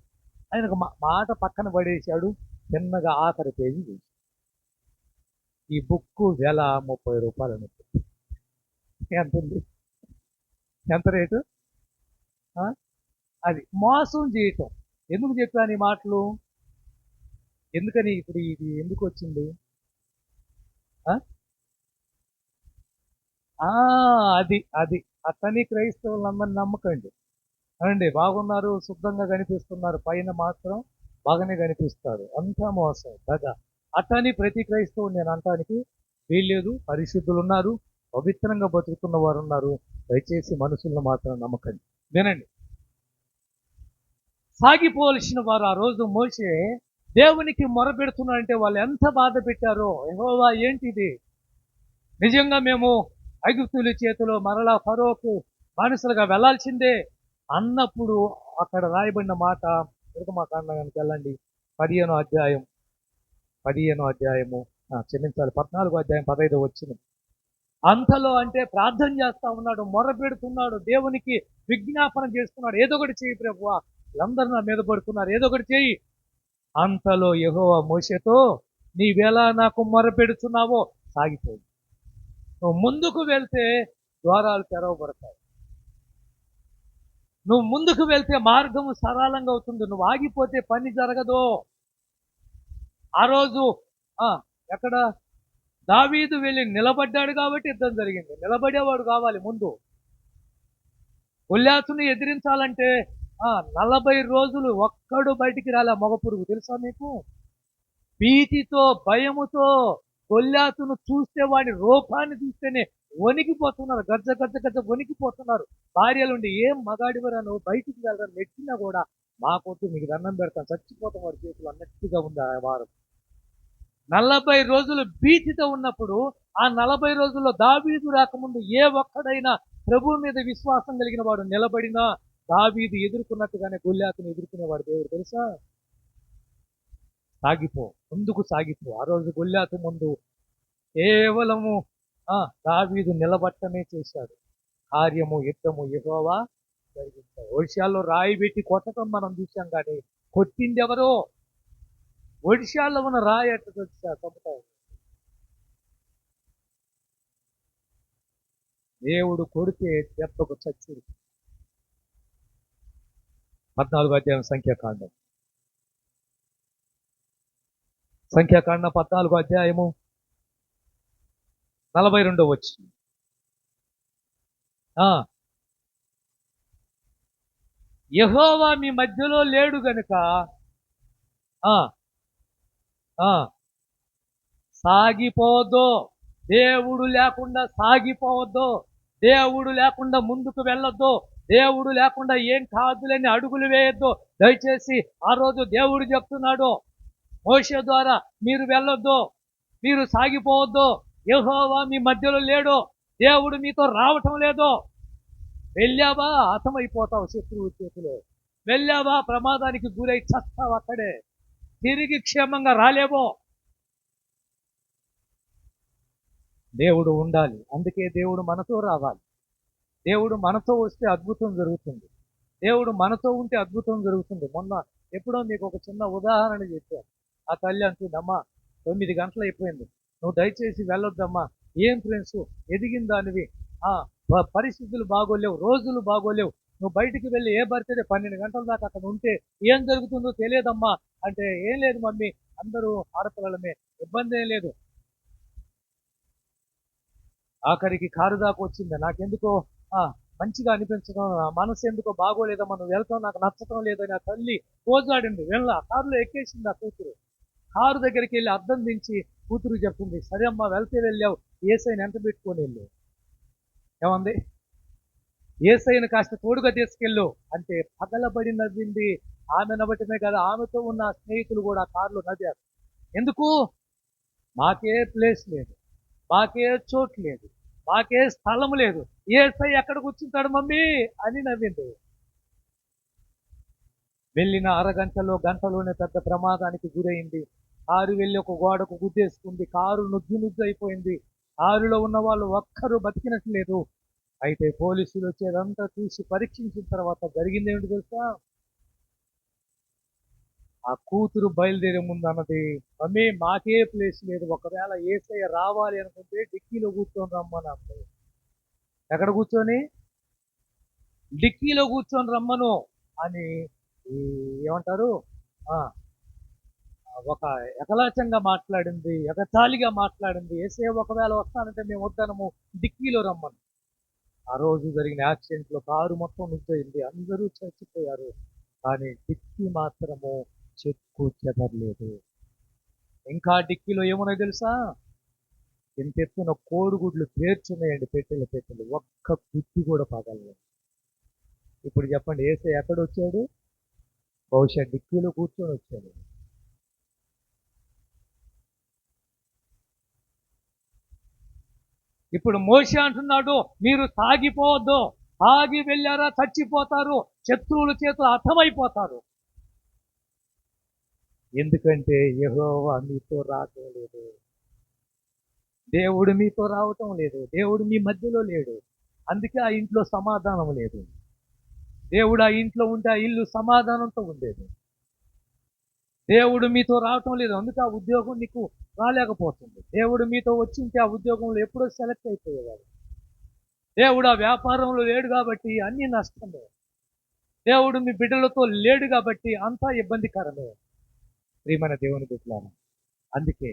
ఆయనకు మాట పక్కన పడేశాడు. చిన్నగా ఆఖరి పేజీ చూసి, ఈ బుక్ వెల 30 రూపాయలు అనుకుంది. ఎంత ఉంది? ఎంత రేటు? అది మోసం చేయటం. ఎందుకు చెప్పాను ఈ మాటలు? ఎందుకని ఇప్పుడు ఇది ఎందుకు వచ్చింది? అది అది అతని క్రైస్తవులందరినీ నమ్మకండి. అండి, బాగున్నారు, శుద్ధంగా కనిపిస్తున్నారు, పైన మాత్రం బాగానే కనిపిస్తారు, అంతా మోసం కదా. అతని ప్రతి క్రైస్తవుని నేను అంటానికి వీల్లేదు. పరిశుద్ధులు ఉన్నారు, పవిత్రంగా బతుకుతున్న వారు ఉన్నారు. దయచేసి మనుషులను మాత్రం నమ్మకండి. వినండి, సాగిపోవలసిన వారు ఆ రోజు మోసే దేవునికి మొరపెడుతున్నారంటే వాళ్ళు ఎంత బాధ పెట్టారో. యెహోవా ఏంటిది, నిజంగా మేము ఐగుప్తుల చేతిలో మరలా ఫరోకు బానిసలుగా వెళ్లాల్సిందే, అన్నప్పుడు అక్కడ రాయబడిన మాట నిర్గమకాండానికి వెళ్ళండి, 15వ అధ్యాయము క్షమించాలి, 14వ అధ్యాయం 15వ వచనం. అంతలో అంటే ప్రార్థన చేస్తా ఉన్నాడు, మొరపెడుతున్నాడు, దేవునికి విజ్ఞాపన చేస్తున్నాడు, ఏదో ఒకటి చెయ్యి ప్రభువా, వీళ్ళందరూ నా మీద పడుతున్నారు, ఏదో ఒకటి చెయ్యి. అంతలో యెహోవా మోషేతో, నీవెలా నాకు మొరపెడుతున్నావో సాగిపోయింది. నువ్వు ముందుకు వెళ్తే ద్వారాలు తెరవబడతాయి, నువ్వు ముందుకు వెళ్తే మార్గం సరళంగా అవుతుంది, నువ్వు ఆగిపోతే పని జరగదు. ఆ రోజు ఎక్కడ దావీదు వెళ్ళి నిలబడ్డాడు కాబట్టి యుద్ధం జరిగింది. నిలబడేవాడు కావాలి ముందు. గొల్యాతుని ఎదిరించాలంటే 40 రోజులు ఒక్కడు బయటికి రాలే, మగ పురుగు తెలుసా మీకు? భీతితో భయముతో గొల్యాతును చూస్తే, వాడి రూపాన్ని చూస్తేనే వణికిపోతున్నారు, గజ్జ గజ్జ గజ్జ వణికిపోతున్నారు. భార్యలుండి, ఏం మగాడివరా నువ్వు, బయటికి వెళ్ళరా, నెట్టినా కూడా మాకొద్దు, మీకు దండం పెడతాను, చచ్చిపోతాం వాడి చేతులు అన్నట్టుగా ఉంది ఆ వారం. 40 రోజులు భీతితో ఉన్నప్పుడు, ఆ 40 రోజుల్లో దావీదు రాకముందు ఏ ఒక్కడైనా ప్రభువు మీద విశ్వాసం కలిగిన వాడు నిలబడినా దావీదు ఎదుర్కొన్నట్టుగానే గొల్యాతును ఎదుర్కొనేవాడు దేవుడు తెలుసా. సాగిపో, ముందుకు సాగిపో. ఆ రోజు గొల్యాతు ముందు కేవలము దావీదు నిలబట్టమే చేశాడు. కార్యము యుద్ధము యెహోవా జరిగించాడు. ఒడిశాల్లో రాయి పెట్టి కొట్టడం మనం చూసాం, కానీ కొట్టింది ఎవరో? ఒడిశాల్లో ఉన్న రాయి ఎట్ట చంపుతాయి. దేవుడు కొడితే దెబ్బకు చచ్చుడు. 14వ అధ్యాయం సంఖ్యాకాండం 14వ అధ్యాయము 42వ వచనం. యెహోవా మీ మధ్యలో లేడు గనుక సాగిపోవద్దు. దేవుడు లేకుండా సాగిపోవద్దు, దేవుడు లేకుండా ముందుకు వెళ్ళొద్దు, దేవుడు లేకుండా ఏం కాదులని అడుగులు వేయొద్దు. దయచేసి ఆ రోజు దేవుడు చెప్తున్నాడు మోషే ద్వారా, మీరు వెళ్ళొద్దు, మీరు సాగిపోవద్దు, యెహోవా మీ మధ్యలో లేడు, దేవుడు మీతో రావటం లేదు. వెళ్ళావా హతమైపోతావు శత్రువు చేతిలో, వెళ్ళావా ప్రమాదానికి గురై చస్తావు అక్కడే, తిరిగి క్షేమంగా రాలేవో. దేవుడు ఉండాలి, అందుకే దేవుడు మనతో రావాలి. దేవుడు మనతో వస్తే అద్భుతం జరుగుతుంది, దేవుడు మనతో ఉంటే అద్భుతం జరుగుతుంది. మొన్న ఎప్పుడో మీకు ఒక చిన్న ఉదాహరణ చెప్పాను. ఆ తల్లి అంటుందమ్మా, 9 గంటలు అయిపోయింది, నువ్వు దయచేసి వెళ్ళొద్దమ్మా. ఏం ఫ్రెండ్స్, ఎదిగిన దానివి, పరిస్థితులు బాగోలేవు, రోజులు బాగోలేవు, నువ్వు బయటికి వెళ్ళి ఏ బర్త్డే 12 గంటల దాకా అక్కడ ఉంటే ఏం జరుగుతుందో తెలియదమ్మా అంటే, ఏం లేదు మమ్మీ, అందరూ ఆడపిల్లలమే, ఇబ్బంది ఏం లేదు. ఆఖరికి కారు దాకా వచ్చింది. నాకెందుకో మంచిగా అనిపించడం, మనసు ఎందుకో బాగోలేదమ్మా, నువ్వు వెళ్తావు, నాకు నచ్చటం లేదని ఆ తల్లి పోజాడింది. వెళ్ళా కారులో ఎక్కేసింది ఆ కూతురు. కారు దగ్గరికి వెళ్ళి అద్దం దించి కూతురు చెప్తుంది, సరే అమ్మా వెళ్తే వెళ్ళావు, ఏసైని ఎంత పెట్టుకొని వెళ్ళు. ఏమంది? ఏసైని కాస్త తోడుగా తీసుకెళ్ళు అంటే పగలబడి నవ్వింది. ఆమె నవ్వటమే కదా, ఆమెతో ఉన్న స్నేహితులు కూడా కారులో నవ్వారు. ఎందుకు? మాకే ప్లేస్ లేదు, మాకే చోటు లేదు, మాకే స్థలం లేదు, ఏసై ఎక్కడ కూర్చుంటాడు మమ్మీ అని నవ్వింది. వెళ్ళిన అరగంటలో గంటలోనే పెద్ద ప్రమాదానికి గురైంది. కారు వెళ్ళి ఒక గోడకు గుద్దేసుకుంది, కారు నుజ్జు అయిపోయింది. కారులో ఉన్న వాళ్ళు ఒక్కరూ బతికినట్లేదు. అయితే పోలీసులు వచ్చేదంతా చూసి పరీక్షించిన తర్వాత జరిగింది ఏమిటి తెలుసా? ఆ కూతురు బయలుదేరే ముందు అన్నది, మమ్మీ మాకే ప్లేస్ లేదు, ఒకవేళ ఏసయ్య రావాలి అనుకుంటే డిక్కీలో కూర్చొని రమ్మని అన్నది. ఎక్కడ కూర్చొని? డిక్కీలో కూర్చొని రమ్మను అని ఏమంటారు, ఒక ఎకలాచంగా మాట్లాడింది, ఎగతాళిగా మాట్లాడింది. ఏసయ్య ఒకవేళ వస్తానంటే మేము వద్దనము, డిక్కీలో రమ్మను. ఆ రోజు జరిగిన యాక్సిడెంట్లో కారు మొత్తం నిలిపోయింది, అందరూ చచ్చిపోయారు, కానీ డిక్కీ మాత్రము చెక్కు చెదరలేదు. ఇంకా డిక్కీలో ఏమున్నాయో తెలుసా? ఇంత ఎత్తున కోడిగుడ్లు పేర్చున్నాయండి, పెట్టెలు, ఒక్క గుడ్డు కూడా పగలలేదు. ఇప్పుడు చెప్పండి, ఏసై ఎక్కడ వచ్చాడు? బహుశా డిక్కీలో కూర్చొని వచ్చాడు. ఇప్పుడు మోషే అంటున్నాడు, మీరు సాగిపోవద్దు, ఆగి వెళ్ళారా చచ్చిపోతారు, శత్రువుల చేతులు హతమైపోతారు. ఎందుకంటే యెహోవా మీతో రావటం లేదు, దేవుడు మీతో రావటం లేదు, దేవుడు మీ మధ్యలో లేడు. అందుకే ఆ ఇంట్లో సమాధానం లేదు. దేవుడు ఆ ఇంట్లో ఉంటే ఆ ఇల్లు సమాధానంతో ఉండేది. దేవుడు మీతో రావటం లేదు, అందుకే ఆ ఉద్యోగం నీకు రాలేకపోతుంది. దేవుడు మీతో వచ్చి ఉంటే ఆ ఉద్యోగంలో ఎప్పుడో సెలెక్ట్ అయిపోయేవాడు. దేవుడు ఆ వ్యాపారంలో లేడు కాబట్టి అన్ని నష్టమే. దేవుడు మీ బిడ్డలతో లేడు కాబట్టి అంతా ఇబ్బందికరమే. ప్రియమైన దేవుని బిడ్డలారా, అందుకే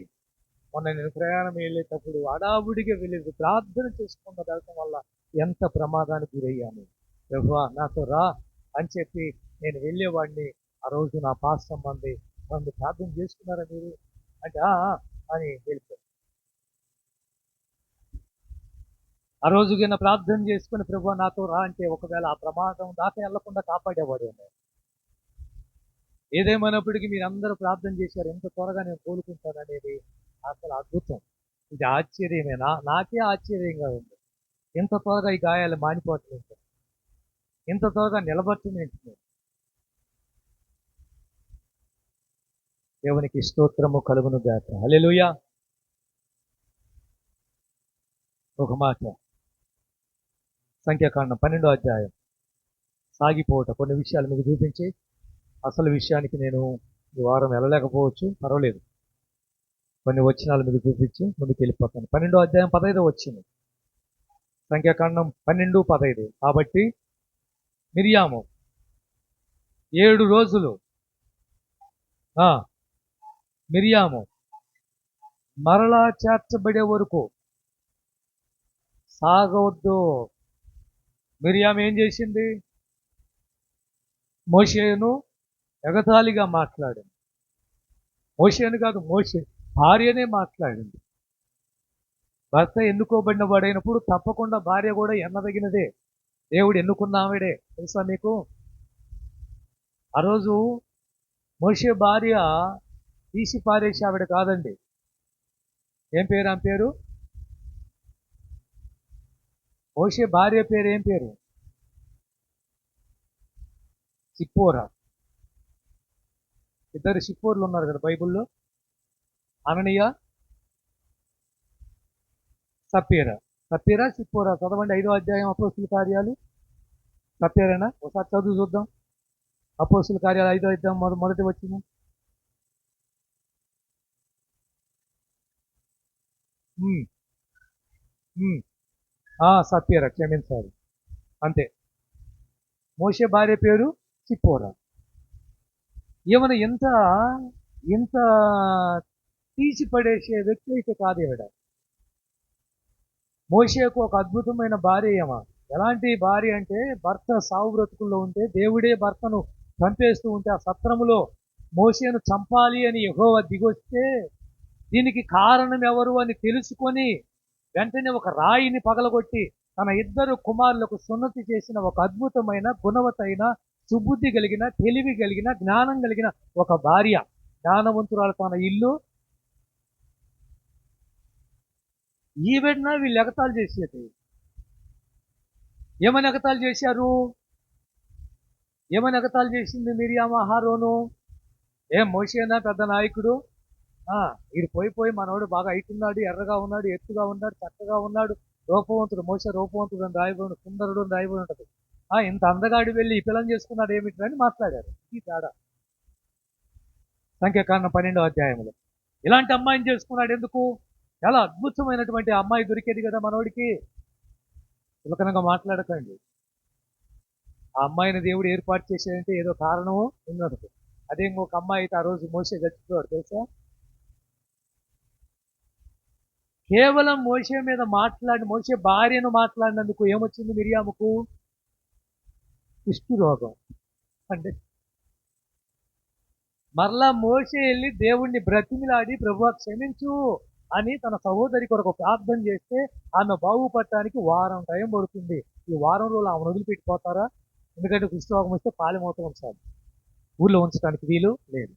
మొన్న నేను ప్రయాణం వెళ్ళేటప్పుడు హడావుడిగా వెళ్ళేది ప్రార్థన చేసుకున్న వెళ్ళటం వల్ల ఎంత ప్రమాదానికి గురయ్యాను. యెహోవా నాతో రా అని చెప్పి నేను వెళ్ళేవాడిని. ఆ రోజు నా పాస్టర్ మంది ప్రార్థన చేసుకున్నారా మీరు అంటే అని వెళ్ళిపోయాను. ఆ రోజు కింద ప్రార్థన చేసుకుని ప్రభువా నాతో రా అంటే ఒకవేళ ఆ ప్రమాదం దాకా వెళ్లకుండా కాపాడేవాడు. ఏదేమైనప్పటికీ మీరందరూ ప్రార్థన చేశారు, ఎంత త్వరగా నేను కోలుకుంటాను అనేది అసలు అద్భుతం. ఇది ఆశ్చర్యమే, నాకే ఆశ్చర్యంగా ఉంది. ఇంత త్వరగా ఈ గాయాలు మానిపోవట్లేదు, ఇంత త్వరగా నిలబట్టలేదు. దేవునికి స్తోత్రము కలుగును గాక. హల్లెలూయా. ఒక మాట, సంఖ్యాకాండం 12వ అధ్యాయం సాగిపోవట కొన్ని విషయాలు మీకు చూపించి, అసలు విషయానికి నేను ఈ వారం వెళ్ళలేకపోవచ్చు, పర్వాలేదు, కొన్ని వచనాలు మీకు చూపించి ముందుకు వెళ్ళిపోతాను. 12వ అధ్యాయం 15వ వచనం, సంఖ్యాకాండం 12:15. కాబట్టి మిరియాము 7 రోజులు మిరియాము మరలా చేర్చబడే వరకు సాగవద్దు. మిరియాము ఏం చేసింది? మోషేను ఎగతాళిగా మాట్లాడింది. మోషేను కాదు, మోషే భార్యనే మాట్లాడింది. భర్త ఎన్నుకోబడిన వాడైనప్పుడు తప్పకుండా భార్య కూడా ఎన్నదగినదే. దేవుడు ఎన్నుకున్న ఆవిడే, తెలుసా మీకు? ఆ రోజు మోషే భార్య తీసి పారేసి ఆవిడ కాదండి. ఏం పేరు ఆమె పేరు? మోషే భార్య పేరు ఏం పేరు? సిప్పోరా. ఇద్దరు సిప్పోర్లు ఉన్నారు కదా బైబిల్లో, అననీయ సప్పీరా. సప్పీరా సిప్పోరా చదవండి. 5వ అధ్యాయం అపోస్తుల కార్యాలు. సప్పీరేనా? ఒకసారి చదువు చూద్దాం. అపోస్తుల కార్యాలు 5వ అధ్యాయం మొదటి వచనం. సప్పీరా, క్షమించాలి, అంతే. మోషే భార్య పేరు సిప్పోరా. ఏమైనా ఇంత ఇంత తీసి పడేసే వ్యక్తి అయితే కాదు ఈవిడ. మోషేకు ఒక అద్భుతమైన భార్య. ఎలాంటి భార్య అంటే, భర్త సావు బ్రతుకుల్లో ఉంటే దేవుడే భర్తను చంపేస్తూ ఉంటే ఆ సత్రములో మోషేను చంపాలి అని యెహోవా దిగొస్తే దీనికి కారణం ఎవరు అని తెలుసుకొని వెంటనే ఒక రాయిని పగలగొట్టి తన 2 కుమారులకు సున్నతి చేసిన ఒక అద్భుతమైన గుణవతైన సుబుద్ధి కలిగిన తెలివి కలిగిన జ్ఞానం కలిగిన ఒక భార్య. జ్ఞానవంతురాలు తన ఇల్లు. ఈవిడన వీళ్ళు ఎగతాళి చేసేది. ఏమని ఎగతాళి చేశారు? ఏమని ఎగతాళి చేసింది మిరియాము అహరోను? మోషేనా పెద్ద నాయకుడు? వీడు పోయి మనోడు బాగా హైట్ ఉన్నాడు, ఎర్రగా ఉన్నాడు, ఎత్తుగా ఉన్నాడు, చక్కగా ఉన్నాడు, రూపవంతుడు. మోషే రూపవంతుడు అని రాయబడి, సుందరుడు అని రాయబడి ఉంటుంది. ఇంత అందగాడి వెళ్ళి ఈ పిల్లని చేసుకున్నాడు ఏమిటి అని మాట్లాడారు. ఈ తేడా సంఖ్యాకాండం 12వ అధ్యాయంలో. ఇలాంటి అమ్మాయిని చేసుకున్నాడు ఎందుకు? చాలా అద్భుతమైనటువంటి అమ్మాయి దొరికేది కదా మనోడికి. చులకనగా మాట్లాడకండి. ఆ అమ్మాయిని దేవుడు ఏర్పాటు చేసేదంటే ఏదో కారణము ఉన్నది. అదే ఇంకొక అమ్మాయి అయితే ఆ రోజు మోషే చచ్చిపోయాడు, తెలుసా? కేవలం మోషే మీద మోషే భార్యను మాట్లాడినందుకు ఏమొచ్చింది మిరియాముకు? కుష్ఠరోగం. అంటే మరలా మోషే వెళ్ళి దేవుణ్ణి బ్రతిమిలాడి ప్రభువా క్షమించు అని తన సహోదరి కొరకు ప్రార్థన చేస్తే ఆమె బాగుపడటానికి వారం టైం పడుతుంది. ఈ వారం రోజులు ఆమెను వదిలిపెట్టిపోతారా? ఎందుకంటే కుష్ఠరోగం వస్తే పాలిమూత ఉంచాలి, ఊళ్ళో ఉంచడానికి వీలు లేదు.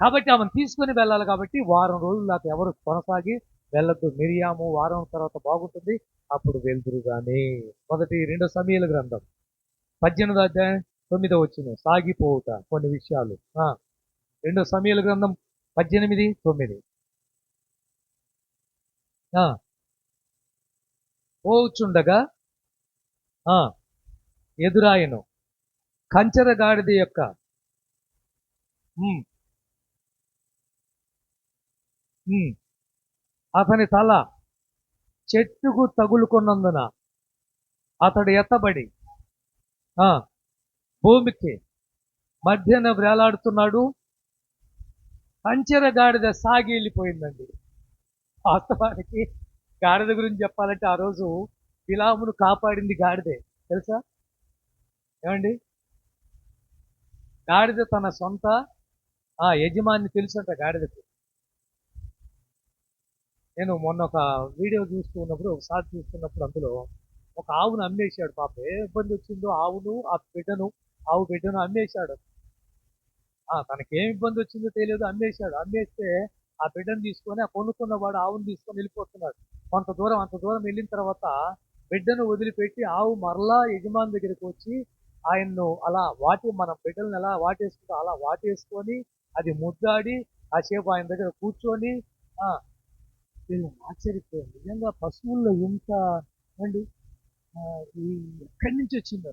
కాబట్టి ఆమెను తీసుకొని వెళ్ళాలి. కాబట్టి వారం రోజులు నాకు ఎవరు కొనసాగి వెళ్ళొద్దు, మిరియాము వారం తర్వాత బాగుంటుంది, అప్పుడు వెళ్దురు గాని. రెండో సమూయేలు గ్రంథం 18వ అధ్యాయం 9వ వచనం, సాగిపోవుట కొన్ని విషయాలు. రెండో సమూయేలు గ్రంథం 18:9. పోవుచుండగా ఎదురాయను కంచెర గాడిద యొక్క అతని తల చెట్టుకు తగులుకున్నందున అతడు ఎత్తబడి భూమికి మధ్యన వేలాడుతున్నాడు. కంచెర గాడిద సాగి వెళ్ళిపోయిందండి. వాస్తవానికి గాడిద గురించి చెప్పాలంటే ఆ రోజు బిలామును కాపాడింది గాడిదే, తెలుసా ఏమండి? గాడిద తన సొంత యజమాని తెలుసంట గాడిదకు. నేను మొన్న ఒక వీడియో చూస్తున్నప్పుడు, ఒకసారి చూస్తున్నప్పుడు అందులో ఒక ఆవును అమ్మేశాడు. పాప ఏ ఇబ్బంది వచ్చిందో ఆవు బిడ్డను అమ్మేశాడు. తనకేం ఇబ్బంది వచ్చిందో తెలియదు, అమ్మేశాడు. అమ్మేస్తే ఆ బిడ్డను తీసుకొని ఆ కొనుక్కున్నవాడు ఆవును తీసుకొని వెళ్ళిపోతున్నాడు. అంత దూరం వెళ్ళిన తర్వాత బిడ్డను వదిలిపెట్టి ఆవు మరలా యజమాని దగ్గరికి వచ్చి ఆయన్ను అలా మన బిడ్డలను ఎలా వాటేసుకుంటూ అలా వాటేసుకొని అది ముద్దాడి కాసేపు ఆయన దగ్గర కూర్చొని ఆశ్చర్యపోయింది. నిజంగా పశువుల్లో ఎంత అండి ఎక్కడి నుంచి వచ్చిందో,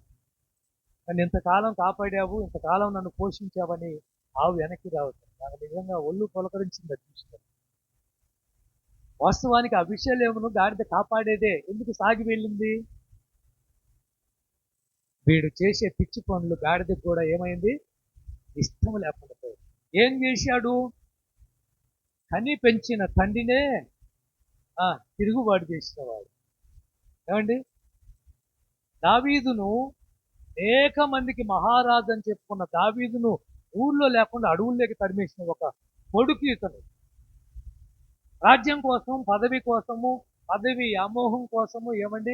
నన్ను ఇంతకాలం కాపాడావు, ఇంతకాలం నన్ను పోషించావని ఆవు వెనక్కి రావచ్చు. నాకు నిజంగా ఒళ్ళు పొలకరించింది చూసిన. వాస్తవానికి ఆ విషయాలేమను గాడిద కాపాడేదే. ఎందుకు సాగి వెళ్ళింది? వీడు చేసే పిచ్చి పనులు గాడిదకు కూడా ఏమైంది? ఇష్టం లేకుండా పోయింది. ఏం చేశాడు? కని పెంచిన తండ్రినే తిరుగుబాటు చేసినవాడు. ఏమండి? దావీదును అనేక మందికి మహారాజు అని చెప్పుకున్న దావీదును ఊళ్ళో లేకుండా అడవుల్లోకి తరిమేసిన ఒక కొడుకు ఇతను. రాజ్యం కోసం, పదవి కోసము, పదవి అమోహం కోసము, ఏమండి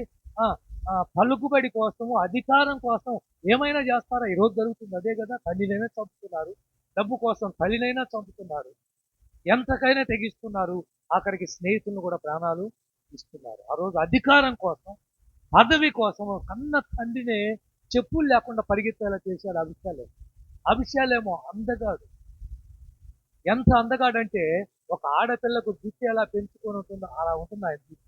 పలుకుబడి కోసము, అధికారం కోసం ఏమైనా చేస్తారా? ఈరోజు జరుగుతుంది అదే కదా. తల్లినైనా చంపుతున్నారు, డబ్బు కోసం తల్లినైనా చంపుతున్నారు, ఎంతకైనా తెగిస్తున్నారు, ఆఖరికి స్నేహితులను కూడా ప్రాణాలు ఇస్తున్నారు. ఆ రోజు అధికారం కోసం, పదవి కోసం కన్న తండ్రినే చెప్పులు లేకుండా పరిగెత్తేలా చేశాడు అభిషాలేమో అందగాడు. ఎంత అందగాడంటే ఒక ఆడపిల్లకు జుట్టు ఎలా పెంచుకొని ఉంటుందో అలా ఉంటుంది ఆయన జుట్టు.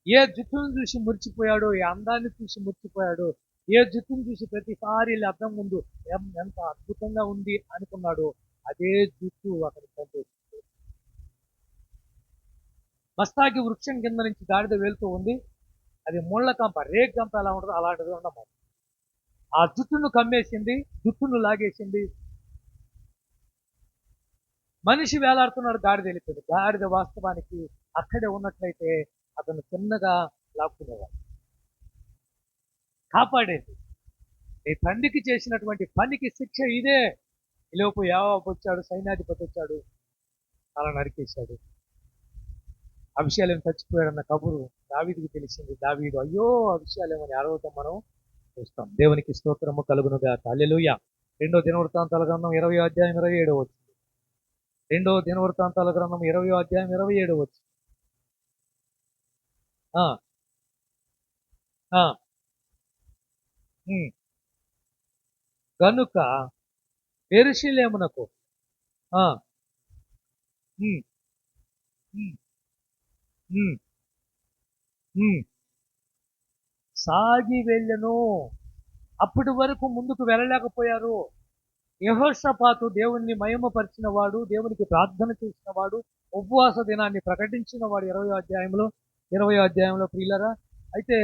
ఏ జుట్టును చూసి మురిచిపోయాడో, ఏ అందాన్ని చూసి మురిచిపోయాడో, ఏ జుట్టును చూసి ప్రతిసారి అద్దం ముందు ఎంత అద్భుతంగా ఉంది అనుకున్నాడో అదే జుట్టు అతని తండ్రి. మస్తాకి వృక్షం కింద నుంచి గాడిద వెళ్తూ ఉంది. అది ముళ్ళ కంప, రేగ్ కంప ఎలా ఉంటుందో అలాంటిది ఉండమాట. ఆ జుట్టును కమ్మేసింది, జుట్టును లాగేసింది. మనిషి వేలాడుతున్నాడు, గాడిద వెళ్ళిపోయింది. గాడిద వాస్తవానికి అక్కడే ఉన్నట్లయితే అతను చిన్నగా లాక్కునేవాడు. కాపాడేది. నీ తండ్రికి చేసినటువంటి పనికి శిక్ష ఇదే. ఈలోపు యావాబు వచ్చాడు, సైన్యాధిపతి వచ్చాడు, అలా నరికేశాడు. అభిషేకం చచ్చిపోయాడన్న కబురు దావీదుకి తెలిసింది. దావీదు అయ్యో అభిషేకం అని అరవటం మనం చూస్తాం. దేవునికి స్తోత్రము కలుగునుగా. హల్లెలూయా. 2వ దినవృత్తాంతాల గ్రంథం 20వ అధ్యాయం 27వ వచనం. 2వ దినవృత్తాంతాల గ్రంథం 20వ అధ్యాయం 27వ వచనం. గనుక యెరూషలేమునకు సాగి వెళ్ళను. అప్పటి వరకు ముందుకు వెళ్ళలేకపోయారు. యెహోషాపాతు దేవుణ్ణి మహిమపరిచిన వాడు, దేవునికి ప్రార్థన చేసిన వాడు, ఉపవాస దినాన్ని ప్రకటించిన వాడు 20వ అధ్యాయంలో ప్రియులరా. అయితే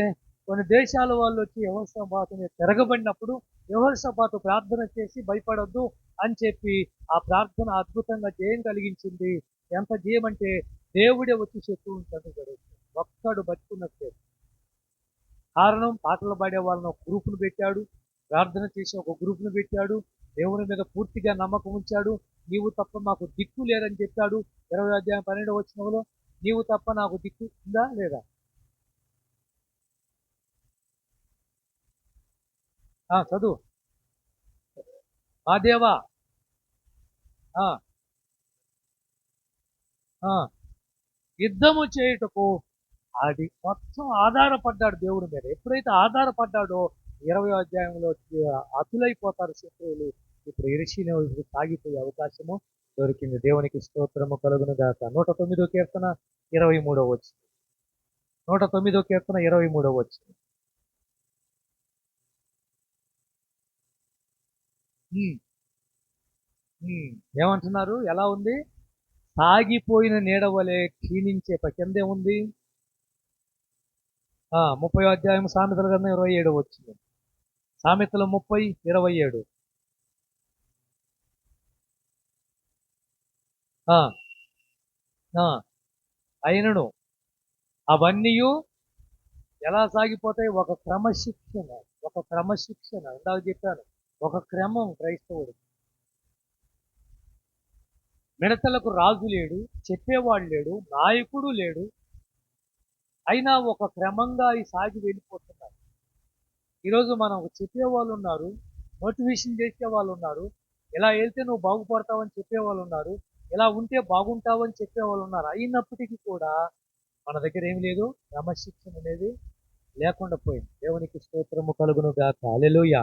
కొన్ని దేశాల వాళ్ళు వచ్చి యెహోషాపాతుని తిరగబడినప్పుడు యెహోషాపాతు ప్రార్థన చేసి భయపడొద్దు అని చెప్పి ఆ ప్రార్థన అద్భుతంగా జయం కలిగించింది. ఎంత జయం అంటే దేవుడే వచ్చి శత్రువుని చదువుతాడు. ఒక్కడు బతుకున్నట్టే. కారణం పాటలు పాడే వాళ్ళని ఒక గ్రూపును పెట్టాడు, ప్రార్థన చేసి ఒక గ్రూపును పెట్టాడు, దేవుని మీద పూర్తిగా నమ్మకం ఉంచాడు. నీవు తప్ప మాకు దిక్కు లేదని చెప్పాడు. 20వ అధ్యాయం 12వ వచనంలో నీవు తప్ప నాకు దిక్కు ఉందా లేదా? చదువు. మా దేవా యుద్ధము చేయుటకు అది మొత్తం ఆధారపడ్డాడు దేవుడి మీద. ఎప్పుడైతే ఆధారపడ్డాడో 20వ అధ్యాయంలో అతులైపోతారు శత్రువులు. ఇప్పుడు యెరూషలేముకు సాగిపోయే అవకాశము దొరికింది. దేవునికి స్తోత్రము కలుగును గాక. 109వ కీర్తన 23వ వచనం. 109వ కీర్తన 23వ వచనం. ఉమ్, ఏమంటున్నారు? ఎలా ఉంది? సాగిపోయిన నీడ వలె క్షీణించే కిందే ఉంది. 30వ అధ్యాయం సామెతల గ్రంథం 27వ వచనం. సామెతలు 30:27. ఆ, ఆ, అయినను అవన్నీ ఎలా సాగిపోతాయి? ఒక క్రమశిక్షణ. ఇందాక చెప్పాను, ఒక క్రమం క్రైస్తవుడు. మిడతలకు రాజు లేడు, చెప్పేవాడు లేడు, నాయకుడు లేడు, అయినా ఒక క్రమంగా ఈ సాగి వెళ్ళిపోతున్నారు. ఈరోజు మనం చెప్పేవాళ్ళు ఉన్నారు, మోటివేషన్ చేసే వాళ్ళు ఉన్నారు, ఇలా వెళ్తే నువ్వు బాగుపడతావని చెప్పేవాళ్ళు ఉన్నారు, ఇలా ఉంటే బాగుంటావని చెప్పేవాళ్ళు ఉన్నారు. అయినప్పటికీ కూడా మన దగ్గర ఏమి లేదు, క్రమశిక్షణ అనేది లేకుండా పోయింది. దేవునికి స్తోత్రము కలుగును గాక. హల్లెలూయా.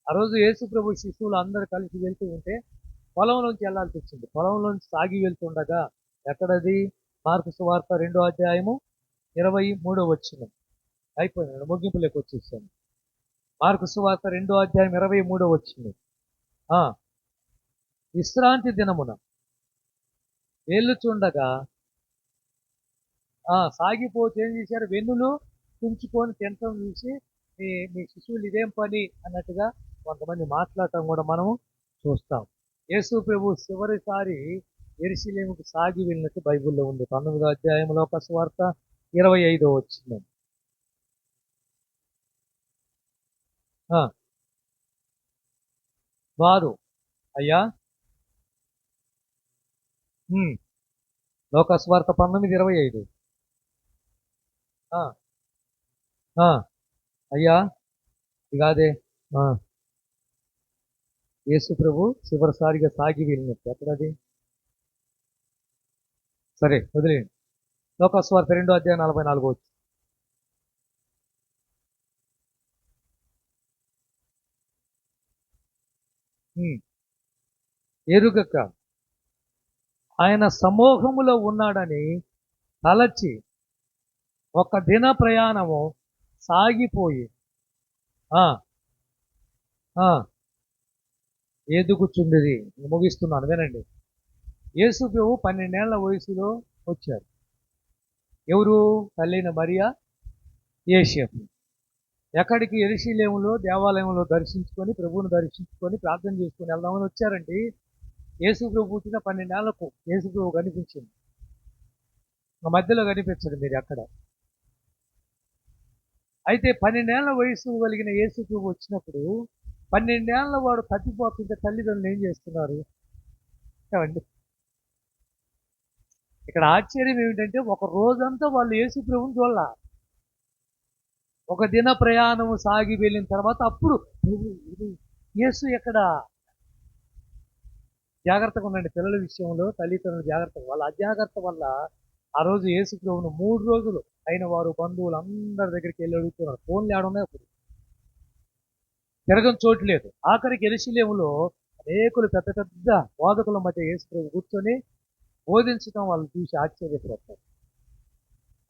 ఆ రోజు యేసు ప్రభు శిశువులు అందరూ కలిసి వెళ్తూ ఉంటే పొలంలోంచి వెళ్ళాల్సి వచ్చింది. పొలంలోంచి సాగి వెళ్తుండగా, ఎక్కడది? మార్కు సువార్త 2వ అధ్యాయము 23వ వచనం. అయిపోయింది, ముగింపులోకి వచ్చేసాను. మార్కు సువార్త 2వ అధ్యాయం 23వ వచనం. విశ్రాంతి దినమున వెళ్ళుచుండగా సాగిపోతే ఏం చేశారు? వెన్నులు తుంచుకొని తినటం చూసి మీ శిశువులు ఇదేం పని అన్నట్టుగా కొంతమంది మాట్లాడటం కూడా మనము చూస్తాం. యేసు ప్రభు చివరిసారి యెరూషలేముకు సాగి వెళ్ళినట్టు బైబిల్లో ఉంది. 19వ అధ్యాయంలో సువార్త 25వ వచనం. వారు అయ్యా లోకస్వార్త 19:25. అయ్యా ఇగాదే యేసు ప్రభు చివరిసారిగా సాగి వెళ్ళినట్టు ఎక్కడది? సరే వదిలేయండి. లోకస్వార్త 2వ అధ్యాయం 44వ వచనం. ఎరుగక ఆయన సమూహములో ఉన్నాడని తలచి ఒక దిన ప్రయాణము సాగిపోయి ఎదుగుచుండిది. ముగిస్తున్నాను, వినండి. యేసు ప్రభు 12 ఏళ్ల వయసులో వచ్చారు. ఎవరు? తల్లైన మరియా, యోసేపు. ఎక్కడికి? యెరూషలేములో దేవాలయంలో దర్శించుకొని, ప్రభువును దర్శించుకొని ప్రార్థన చేసుకొని వెళ్దామని వచ్చారండి. యేసు ప్రభు పుట్టిన 12 ఏళ్లకు యేసు ప్రభు కనిపించింది. మధ్యలో కనిపించదు మీరు ఎక్కడ. అయితే 12 ఏళ్ల వయసు కలిగిన యేసు ప్రభు వచ్చినప్పుడు 12 ఏళ్ల వాడు తప్పిపోతుంటే తల్లిదండ్రులు ఏం చేస్తున్నారు? ఇక్కడ ఆశ్చర్యం ఏమిటంటే, ఒక రోజంతా వాళ్ళు యేసు ప్రభుని చూడాల. ఒక దిన ప్రయాణం సాగి వెళ్ళిన తర్వాత అప్పుడు యేసు ఎక్కడ? జాగ్రత్తగా ఉండండి పిల్లల విషయంలో, తల్లిదండ్రులు జాగ్రత్తగా. వాళ్ళ అజాగ్రత్త వల్ల ఆ రోజు యేసు ప్రభువును 3 రోజులు అయిన వారు బంధువులు అందరి దగ్గరికి వెళ్ళి అడుగుతున్నారు. ఫోన్లు ఏడున్నాయి అప్పుడు, తిరగని చోటు లేదు. ఆఖరికి యెరూషలేములో అనేకులు పెద్ద పెద్ద బోధకుల మధ్య యేసు ప్రభు కూర్చొని బోధించడం వాళ్ళు చూసి ఆశ్చర్యపడతారు.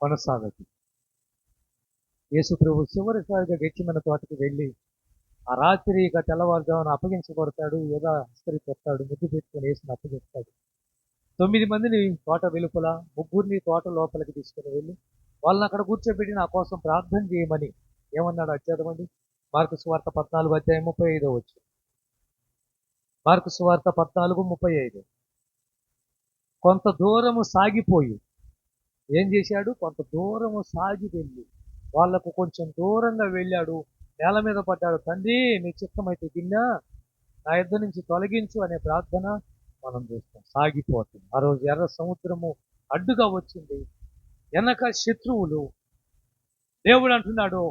కొనసాగదు. యేసు ప్రభు చివరిసారిగా గెచ్చిమన తోటకి వెళ్ళి ఆ రాత్రి ఇక తెల్లవారుజామున అప్పగించబడతాడు. యోగా ఇస్త్రీ కొడతాడు, ముద్దు పెట్టుకొని వేసుకుని అప్పగిస్తాడు. 9 మందిని తోట వెలుపల, 3 తోట లోపలికి తీసుకుని వెళ్ళి వాళ్ళని అక్కడ కూర్చోబెట్టి నా కోసం ప్రార్థన చేయమని ఏమన్నాడు? అధ్యాయమండి. మార్కు సువార్త 14వ అధ్యాయం 35వ వచనం. మార్కు సువార్త 14:35. కొంత దూరము సాగిపోయి ఏం చేశాడు? కొంత దూరము సాగి వెళ్ళి వాళ్లకు కొంచెం దూరంగా వెళ్ళాడు. నేల మీద పడ్డాడు. తండ్రి నీ చిత్తమైతే గిన్నె నా యొద్ద నుంచి తొలగించు అనే ప్రార్థన మనం చూస్తాం. సాగిపోతుంది. ఆ రోజు ఎర్ర సముద్రము అడ్డుగా వచ్చింది. వెనక శత్రువులు. దేవుడు అంటున్నాడు,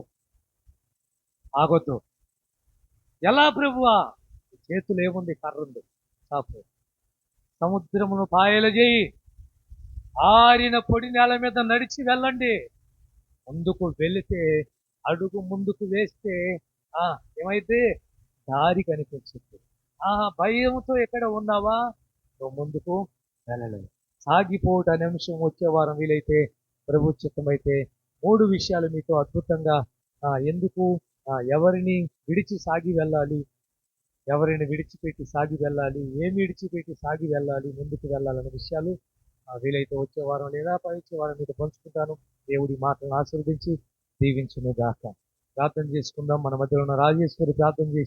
ఆగొద్దు. ఎలా ప్రభువా? చేతులు ఏముంది? కర్ర ఉంది. సముద్రమును పాయలు చేయి. ఆరిన పొడి నేల మీద నడిచి వెళ్ళండి. ముందుకు వెళితే, అడుగు ముందుకు వేస్తే ఆ ఏమైతే దారి కనిపించింది. భయంతో ఎక్కడ ఉన్నావా, నువ్వు ముందుకు వెళ్ళలేవు. సాగిపోవుట అనే అంశం వచ్చే వారం వీలైతే, ప్రభు చిత్తమైతే, 3 విషయాలు మీతో అద్భుతంగా ఎందుకు ఎవరిని విడిచి సాగి వెళ్ళాలి, ఎవరిని విడిచిపెట్టి సాగి వెళ్ళాలి, ఏమి విడిచిపెట్టి సాగి వెళ్ళాలి, ముందుకు వెళ్ళాలనే విషయాలు వీలైతే వచ్చే వారం లేదా వచ్చే వారం మీతో పంచుకుంటాను. దేవుడి మాటలను ఆశీర్వదించి దీవించును గాక. ప్రార్థన చేసుకుందాం. మన మధ్యలో ఉన్న రాజేశ్వరి ప్రార్థన చేసి